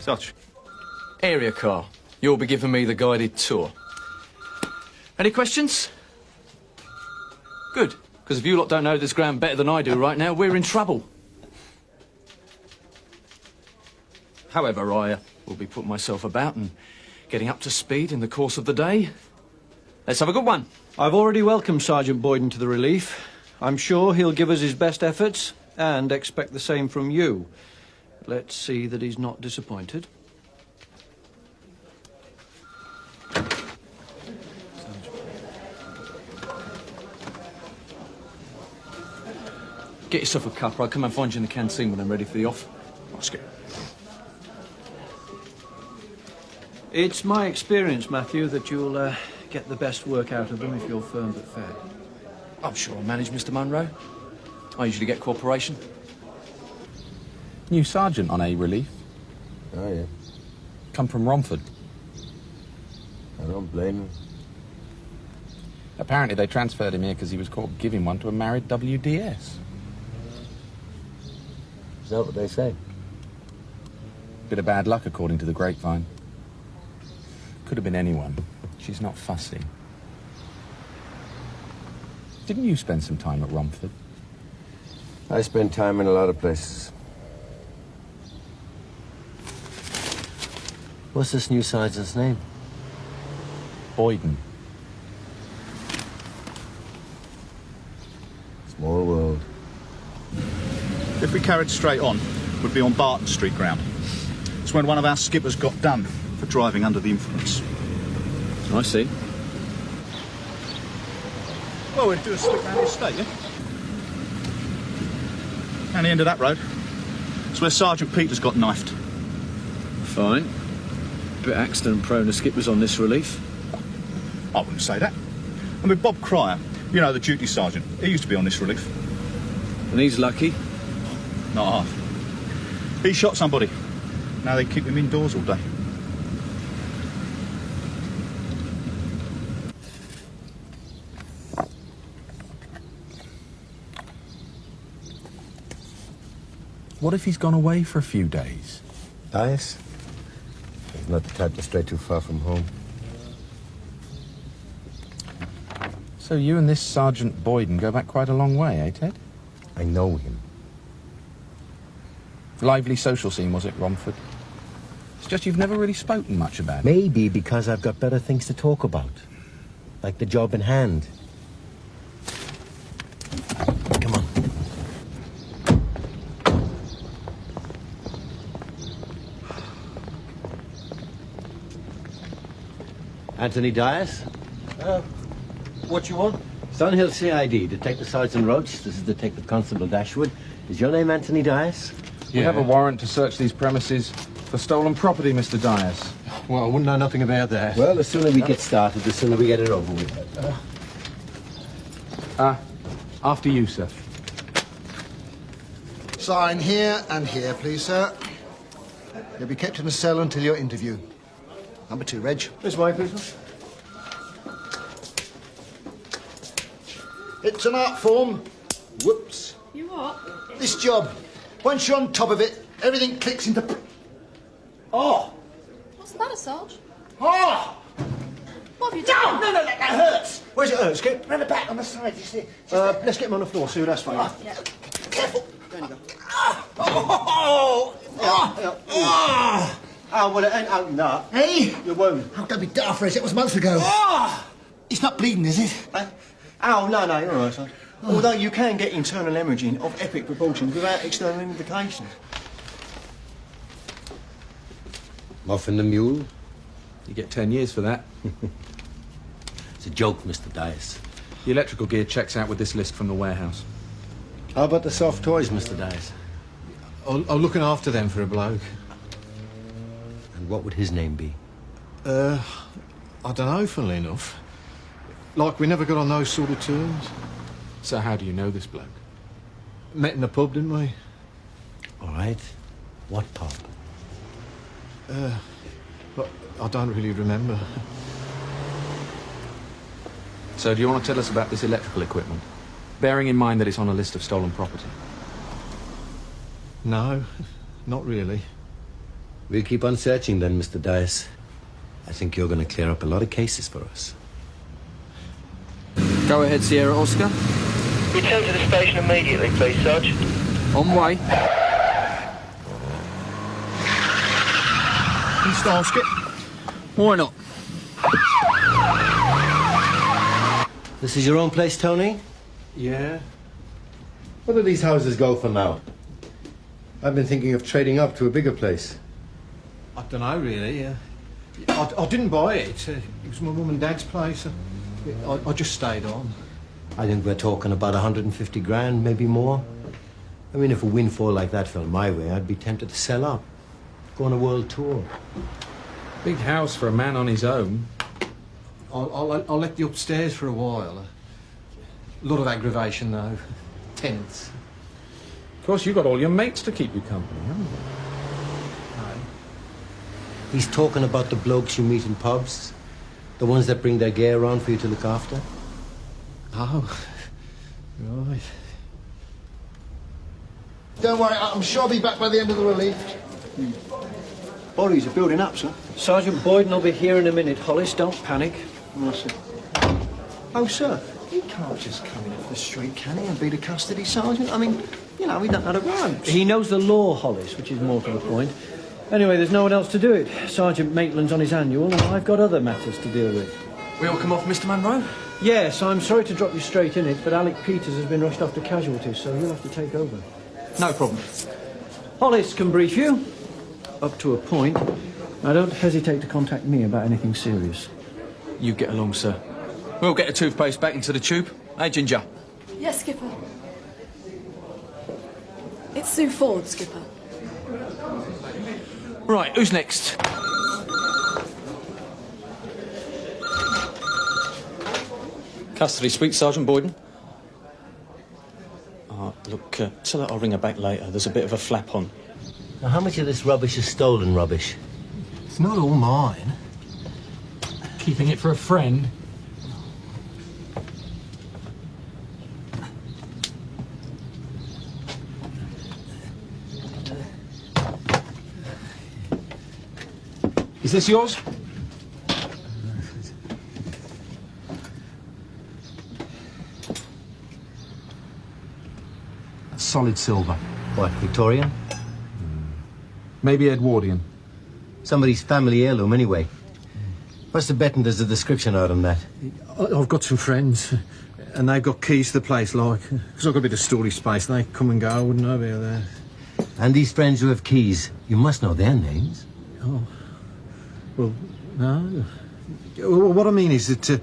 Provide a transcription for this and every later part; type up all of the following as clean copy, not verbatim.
Dutch. Area car. You'll be giving me the guided tour. Any questions? Good, because if you lot don't know this ground better than I do right now, we're in trouble. However, I will be putting myself about and getting up to speed in the course of the day. Let's have a good one. I've already welcomed Sergeant Boyden to the relief. I'm sure he'll give us his best efforts and expect the same from you. Let's see that he's not disappointed. Get yourself a cuppa. I'll come and find you in the canteen when I'm ready for the off. Oscar. It's my experience, Matthew, that you'll get the best work out of them if you're firm but fair. I'm sure I'll manage, Mr. Munro. I usually get cooperation. New sergeant on A relief. Oh, yeah. Come from Romford. I don't blame him. Apparently they transferred him here because he was caught giving one to a married WDS. Is that what they say? Bit of bad luck, according to the grapevine. Could have been anyone. She's not fussy. Didn't you spend some time at Romford? I spend time in a lot of places. What's this new sergeant's name? Boyden. Small world. If we carried straight on, we'd be on Barton Street ground. It's when one of our skippers got done for driving under the influence. I see. Well, we'd do a slip round the estate, yeah? Down the end of that road. It's where Sergeant Peters got knifed. Fine. Bit accident-prone as skippers on this relief. I wouldn't say that. I mean, Bob Cryer, you know, the duty sergeant, he used to be on this relief. And he's lucky. Not half. He shot somebody. Now they keep him indoors all day. What if he's gone away for a few days? Dias? He's not the type to stray too far from home. So you and this Sergeant Boyden go back quite a long way, eh, Ted? I know him. Lively social scene, was it, Romford? It's just you've never really spoken much about it. Maybe because I've got better things to talk about. Like the job in hand. Come on. Anthony Dias? What you want? Sunhill CID, Detective Sergeant Roach. This is Detective Constable Dashwood. Is your name Anthony Dias? We have a warrant to search these premises for stolen property, Mr. Dias. Well, I wouldn't know nothing about that. Well, the sooner we get started, the sooner we get it over with. After you, sir. Sign here and here, please, sir. You'll be kept in a cell until your interview. Number 2, Reg. This way, please. It's an art form. Whoops. You what? This job. Once you're on top of it, everything clicks into... Oh! What's the matter, Sarge? Oh! What have you done? No, that hurts. Where's it hurts? Get round the back on the side, you see. Let's get him on the floor, Sue, that's fine. Yeah. Careful. There you go. Oh, well, it ain't opened up. Hey? Your wound. Oh, don't be daft, Reg. It was months ago. It's not bleeding, is it? Oh, no, you're all right, son. Although you can get internal hemorrhaging of epic proportions without external indications. Muffin the mule? You get 10 years for that. It's a joke, Mr. Dias. The electrical gear checks out with this list from the warehouse. How about the soft toys, Mr. Dias? I'm looking after them for a bloke. And what would his name be? I don't know, funnily enough. Like, we never got on those sort of terms. So how do you know this bloke? Met in the pub, didn't we? All right. What pub? But I don't really remember. So do you want to tell us about this electrical equipment? Bearing in mind that it's on a list of stolen property. No, not really. We'll keep on searching then, Mr. Dias. I think you're going to clear up a lot of cases for us. Go ahead, Sierra Oscar. Return to the station immediately, please, Sarge. On way. In style, Skip. Why not? This is your own place, Tony? Yeah? What do these houses go for now? I've been thinking of trading up to a bigger place. I don't know, really. I didn't buy it. It was my mum and dad's place. I just stayed on. I think we're talking about 150 grand, maybe more. I mean, if a windfall like that fell my way, I'd be tempted to sell up. Go on a world tour. Big house for a man on his own. I'll let the upstairs for a while. A lot of aggravation, though. Tenants. Of course, you've got all your mates to keep you company, haven't you? He's talking about the blokes you meet in pubs. The ones that bring their gear around for you to look after. Oh, right. Don't worry, I'm sure I'll be back by the end of the relief. Bodies are building up, sir. Sergeant Boyden will be here in a minute, Hollis. Don't panic. Oh, sir, he can't just come in off the street, can he, and be the custody sergeant? I mean, you know, he don't know the ropes. He knows the law, Hollis, which is more to the point. Anyway, there's no one else to do it. Sergeant Maitland's on his annual, and I've got other matters to deal with. We all come off, Mr. Munro? Yes, I'm sorry to drop you straight in it, but Alec Peters has been rushed off to casualties, so he'll have to take over. No problem. Hollis can brief you, up to a point. Now, don't hesitate to contact me about anything serious. You get along, sir. We'll get the toothpaste back into the tube. Hey, Ginger. Yes, Skipper. It's Sue Ford, Skipper. Right, who's next? Custody suite, Sergeant Boyden. Look, tell her I'll ring her back later. There's a bit of a flap on. Now, how much of this rubbish is stolen rubbish? It's not all mine. Keeping it for a friend. Is this yours? Solid silver. What, Victorian? Maybe Edwardian. Somebody's family heirloom, anyway. What's the betting there's a description out on that? I've got some friends, and they've got keys to the place, like, because I've got a bit of storage space. They come and go, I wouldn't know about that. And these friends who have keys, you must know their names. Oh, well, no. Well, what I mean is that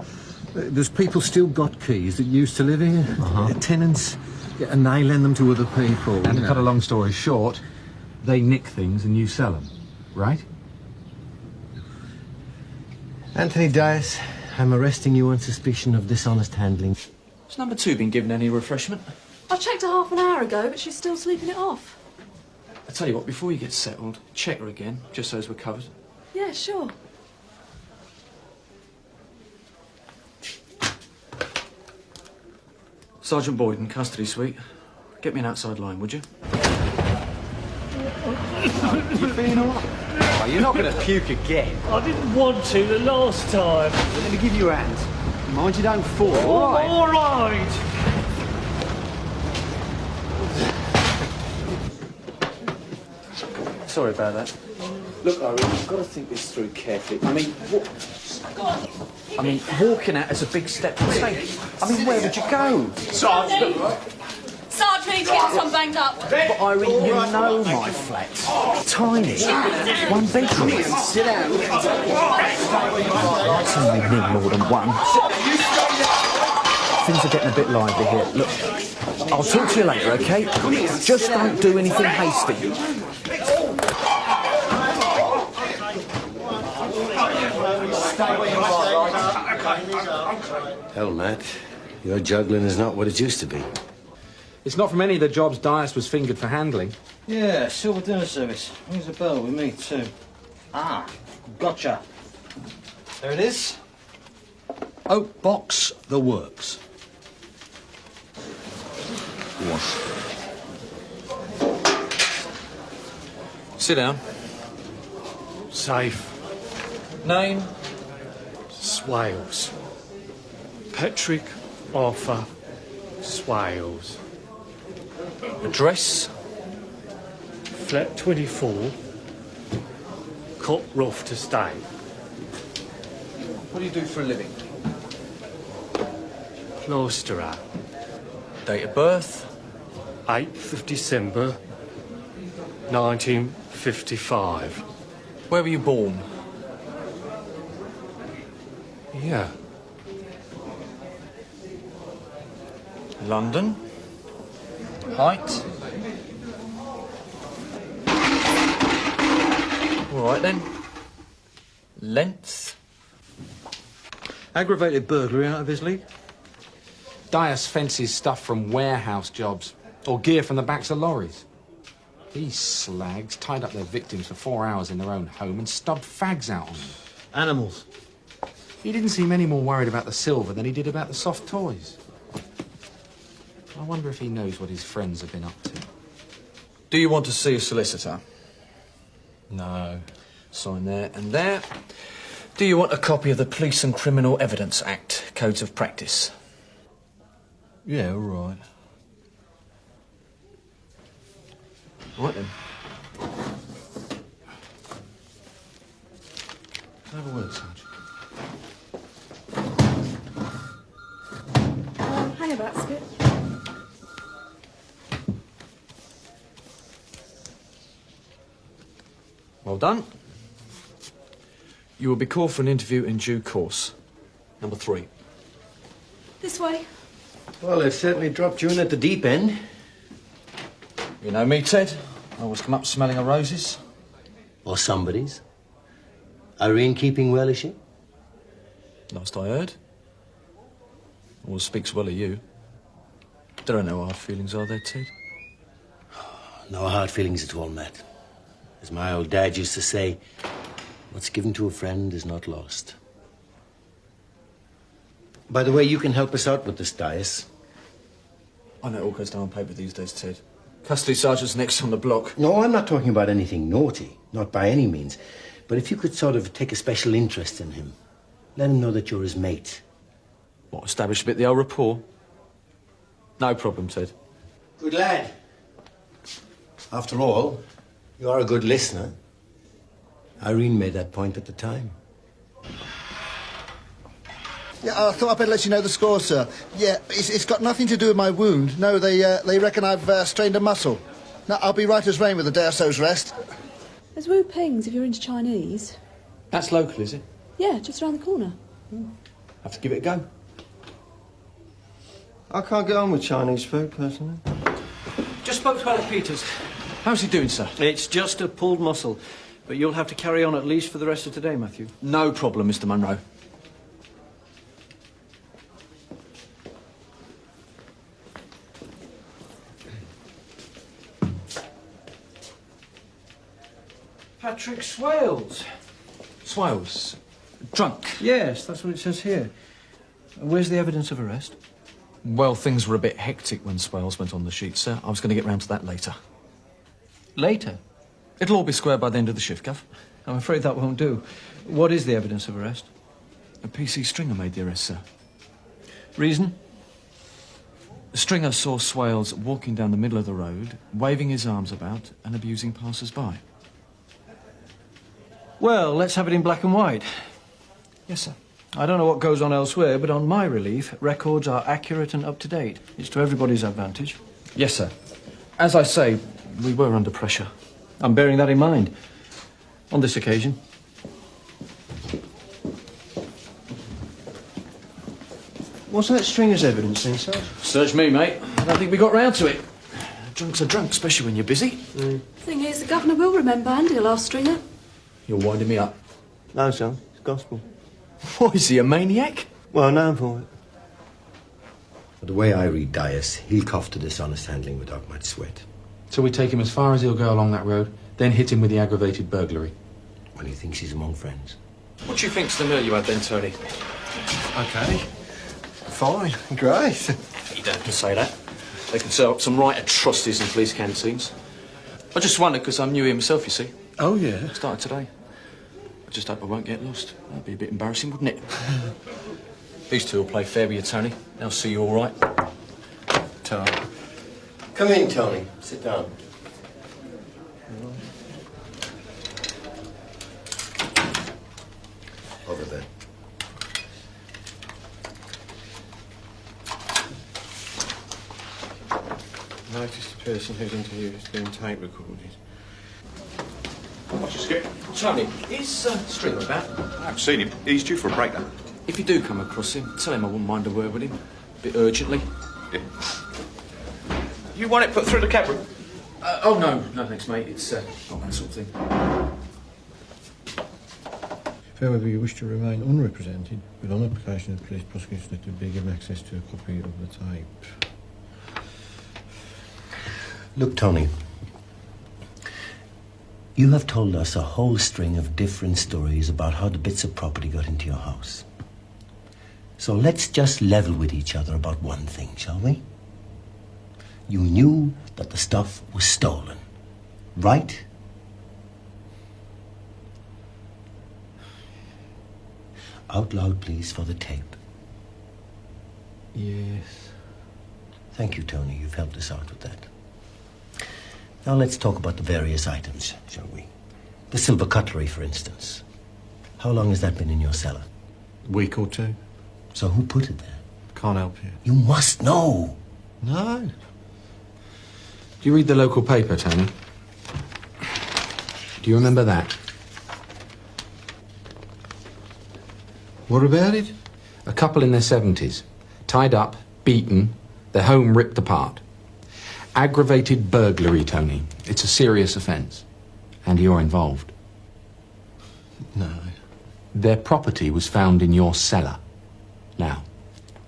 there's people still got keys that used to live here, tenants, and they lend them to other people. And to cut a long story short, they nick things and you sell them, right? Anthony Dias, I'm arresting you on suspicion of dishonest handling. Has number 2 been given any refreshment? I checked her half an hour ago, but she's still sleeping it off. I tell you what, before you get settled, check her again, just so as we're covered. Yeah, sure. Sergeant Boyden, custody suite. Get me an outside line, would you? You feeling all right? Oh, you're not going to puke again. I didn't want to the last time. Let me give you a hand. Mind you don't fall, all right? All right. Sorry about that. Look, Irene, you've got to think this through carefully. I mean, walking out is a big step to take. I mean, where would you go? Sarge, we need to get this one banged up. But Irene, you know my flat. Tiny. One bedroom. Sit down. It's only need more than one. Things are getting a bit lively here. Look, I'll talk to you later, okay? Just don't do anything hasty. Hell, Matt, your juggling is not what it used to be. It's not from any of the jobs Dias was fingered for handling. Yeah, silver dinner service. Rings a bell with me, too. Ah, gotcha. There it is. Oak box, the works. Sit down. Safe. Name? Swales. Patrick Arthur Swales. Address? Flat 24. Coproft Estate. What do you do for a living? Plasterer. Date of birth? 8th of December 1955. Where were you born? Yeah. London? Height? All right then. Length? Aggravated burglary out of his league? Dias fences stuff from warehouse jobs or gear from the backs of lorries. These slags tied up their victims for 4 hours in their own home and stubbed fags out on them. Animals. He didn't seem any more worried about the silver than he did about the soft toys. I wonder if he knows what his friends have been up to. Do you want to see a solicitor? No. Sign there and there. Do you want a copy of the Police and Criminal Evidence Act, Codes of Practice? Yeah, all right. Right then. Have a word, Sarge. Hang about, Skip. Well done. You will be called for an interview in due course. Number 3. This way. Well, they've certainly dropped you in at the deep end. You know me, Ted. I always come up smelling of roses. Or somebody's. Irene keeping well, is she? Last I heard. Always speaks well of you. There are no hard feelings, are there, Ted? No hard feelings at all, Matt. As my old dad used to say, what's given to a friend is not lost. By the way, you can help us out with this, Dias. I know it all goes down on paper these days, Ted. Custody sergeant's next on the block. No, I'm not talking about anything naughty. Not by any means. But if you could sort of take a special interest in him, let him know that you're his mate. What, establish a bit the old rapport? No problem, Ted. Good lad. After all, you are a good listener. Irene made that point at the time. Yeah, I thought I'd better let you know the score, sir. Yeah, it's got nothing to do with my wound. No, they reckon I've strained a muscle. Now, I'll be right as rain with a day or so's rest. There's Wu Ping's if you're into Chinese. That's local, is it? Yeah, just around the corner. Have to give it a go. I can't get on with Chinese food, personally. Just spoke to Alec Peters. How's he doing, sir? It's just a pulled muscle. But you'll have to carry on at least for the rest of today, Matthew. No problem, Mr. Munro. Patrick Swales. Swales. Drunk. Yes, that's what it says here. Where's the evidence of arrest? Well, things were a bit hectic when Swales went on the sheet, sir. I was going to get round to that later. Later? It'll all be square by the end of the shift, Gov. I'm afraid that won't do. What is the evidence of arrest? A PC Stringer made the arrest, sir. Reason? Stringer saw Swales walking down the middle of the road, waving his arms about and abusing passers-by. Well, let's have it in black and white. Yes, sir. I don't know what goes on elsewhere, but on my relief, records are accurate and up to date. It's to everybody's advantage. Yes, sir. As I say, we were under pressure. I'm bearing that in mind. On this occasion. What's that Stringer's evidence then, sir? Search me, mate. I don't think we got round to it. Drunks are drunk, especially when you're busy. Thing is, the governor will remember Andy last Stringer. You're winding me up. No, son. It's gospel. What, is he a maniac? Well known for it. But the way I read Dias, he'll cough to dishonest handling without much sweat. So we take him as far as he'll go along that road, then hit him with the aggravated burglary. When he thinks he's among friends. What do you think's the mill you had then, Tony? Okay. Fine. Great. You don't have to say that. They can set up some right atrocities in police canteens. I just wondered, because I'm new here myself, you see. Oh, yeah. Started today. I just hope I won't get lost. That'd be a bit embarrassing, wouldn't it? These two will play fair with you, Tony. They'll see you all right. Tony. Come in, Tony. Sit down. Over there. Noticed the person who's interviewed has been tape recorded. What's your skip? Tony, is Stringer about? I haven't seen him. He's due for a breakdown. If you do come across him, tell him I wouldn't mind a word with him. A bit urgently. Yeah. You want it put through the cab room? Oh, no. No, thanks, mate. It's not that sort of thing. If, however, you wish to remain unrepresented, but on application of the police prosecution that would be given access to a copy of the tape. Look, Tony. You have told us a whole string of different stories about how the bits of property got into your house. So let's just level with each other about one thing, shall we? You knew that the stuff was stolen, right? Out loud, please, for the tape. Yes. Thank you, Tony. You've helped us out with that. Now let's talk about the various items, shall we? The silver cutlery, for instance. How long has that been in your cellar? A week or two. So who put it there? Can't help you. You must know. No. Do you read the local paper, Tony? Do you remember that? What about it? A couple in their 70s, tied up, beaten, their home ripped apart. Aggravated burglary, Tony. It's a serious offence. And you're involved. No. Their property was found in your cellar. Now,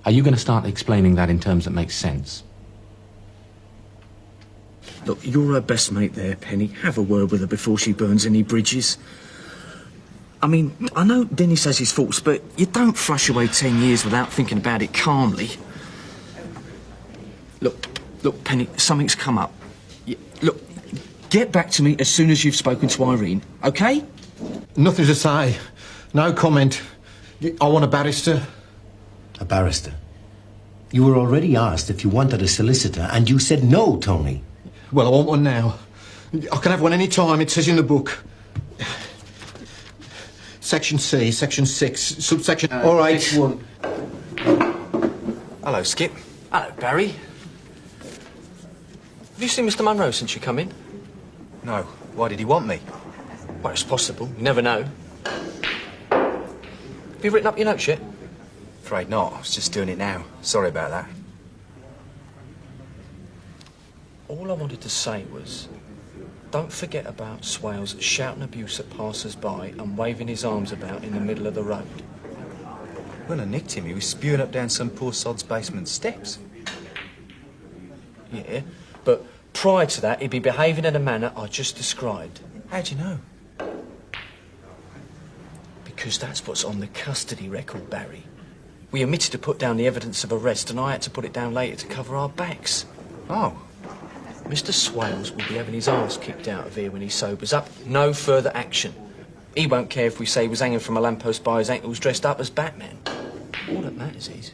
are you going to start explaining that in terms that make sense? Look, you're her best mate there, Penny. Have a word with her before she burns any bridges. I mean, I know Dennis has his faults, but you don't flush away 10 years without thinking about it calmly. Look, Penny, something's come up. Look, get back to me as soon as you've spoken to Irene, OK? Nothing to say. No comment. I want a barrister. A barrister? You were already asked if you wanted a solicitor, and you said no, Tony. Well, I want one now. I can have one any time. It says in the book. Section C, Section 6, subsection... All right. One. Hello, Skip. Hello, Barry. Have you seen Mr. Munro since you come in? No. Why did he want me? Well, it's possible. You never know. Have you written up your notes yet? Afraid not. I was just doing it now. Sorry about that. All I wanted to say was, don't forget about Swales shouting abuse at passers-by and waving his arms about in the middle of the road. When I nicked him, he was spewing up down some poor sod's basement steps. Yeah, but prior to that, he'd be behaving in a manner I just described. How'd you know? Because that's what's on the custody record, Barry. We omitted to put down the evidence of arrest, and I had to put it down later to cover our backs. Oh. Mr. Swales will be having his arse kicked out of here when he sobers up. No further action. He won't care if we say he was hanging from a lamppost by his ankles dressed up as Batman. All that matters is,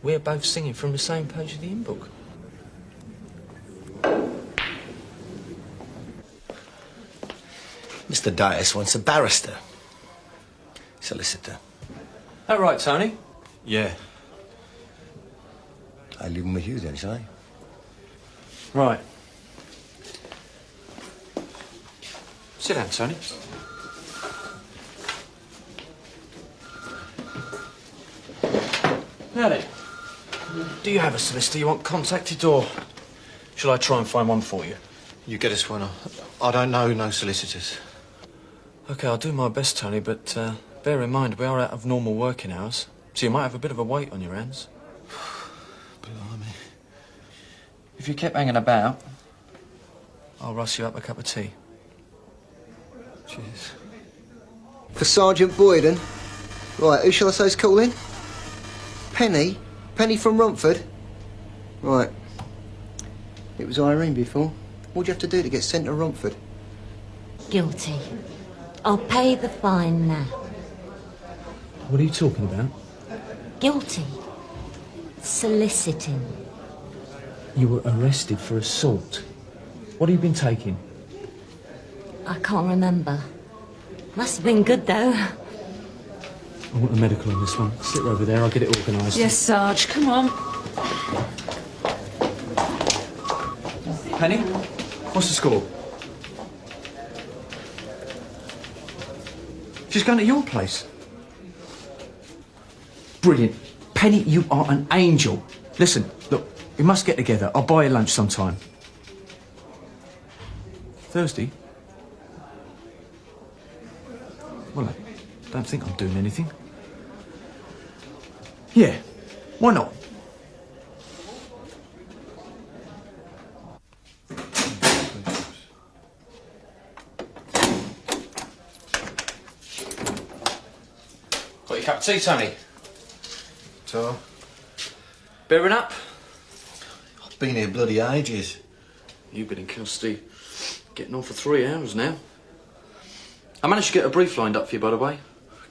we're both singing from the same page of the hymn book. Mr. Dias wants a barrister. Solicitor. That right, Tony? Yeah. I'll leave him with you then, shall I? Right. Sit down, Tony. Now then, do you have a solicitor you want contacted, or shall I try and find one for you? You get us one. I don't know no solicitors. OK, I'll do my best, Tony, but bear in mind we are out of normal working hours, so you might have a bit of a weight on your hands. Blimey. If you kept hanging about, I'll rush you up a cup of tea. Cheers. For Sergeant Boyden. Right, who shall I say's calling? Penny? Penny from Romford? Right. It was Irene before. What'd you have to do to get sent to Romford? Guilty. I'll pay the fine now. What are you talking about? Guilty. Soliciting. You were arrested for assault. What have you been taking? I can't remember. Must have been good, though. I want a medical on this one. Sit over there, I'll get it organised. Yes, Sarge, come on. Penny, what's the score? She's going to your place. Brilliant. Penny, you are an angel. Listen, look, we must get together. I'll buy you lunch sometime. Thursday? Well, I don't think I'm doing anything. Yeah, why not? Got your cup of tea, Tony? So, Bearing up? I've been here bloody ages. You've been in custody getting on for 3 hours now. I managed to get a brief lined up for you, by the way.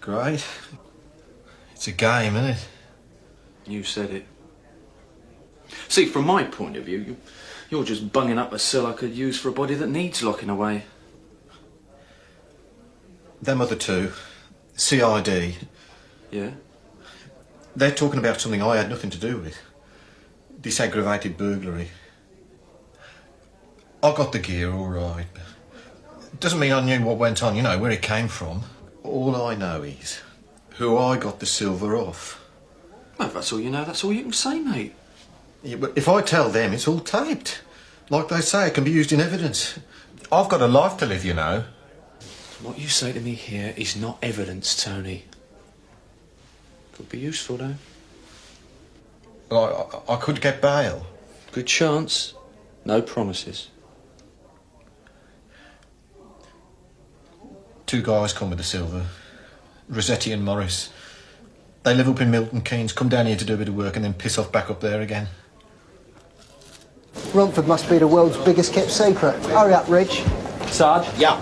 Great. It's a game, isn't it? You said it. See, from my point of view, you're just bunging up a cell I could use for a body that needs locking away. Them other two, CID, Yeah? they're talking about something I had nothing to do with. This aggravated burglary. I got the gear all right. Doesn't mean I knew what went on, you know, where it came from. All I know is who I got the silver off. Well, if that's all you know, that's all you can say, mate. Yeah, but if I tell them, it's all taped. Like they say, it can be used in evidence. I've got a life to live, you know. What you say to me here is not evidence, Tony. Could be useful, though. Well, I could get bail. Good chance. No promises. 2 guys come with the silver. Rossetti and Morris. They live up in Milton Keynes, come down here to do a bit of work and then piss off back up there again. Romford must be the world's biggest kept secret. Hurry up, Reg. Sarge? Yeah.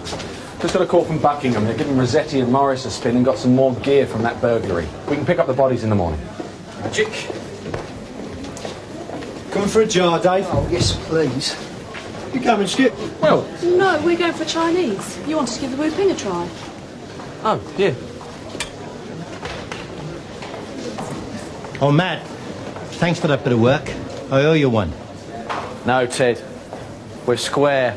Just got a call from Buckingham. They're giving Rossetti and Morris a spin and got some more gear from that burglary. We can pick up the bodies in the morning. Magic. Coming for a jar, Dave? Oh, yes, please. You coming, Skip? Well. No, we're going for Chinese. You wanted to give the Wu Ping a try. Oh, yeah. Oh, Matt, thanks for that bit of work. I owe you one. No, Ted. We're square.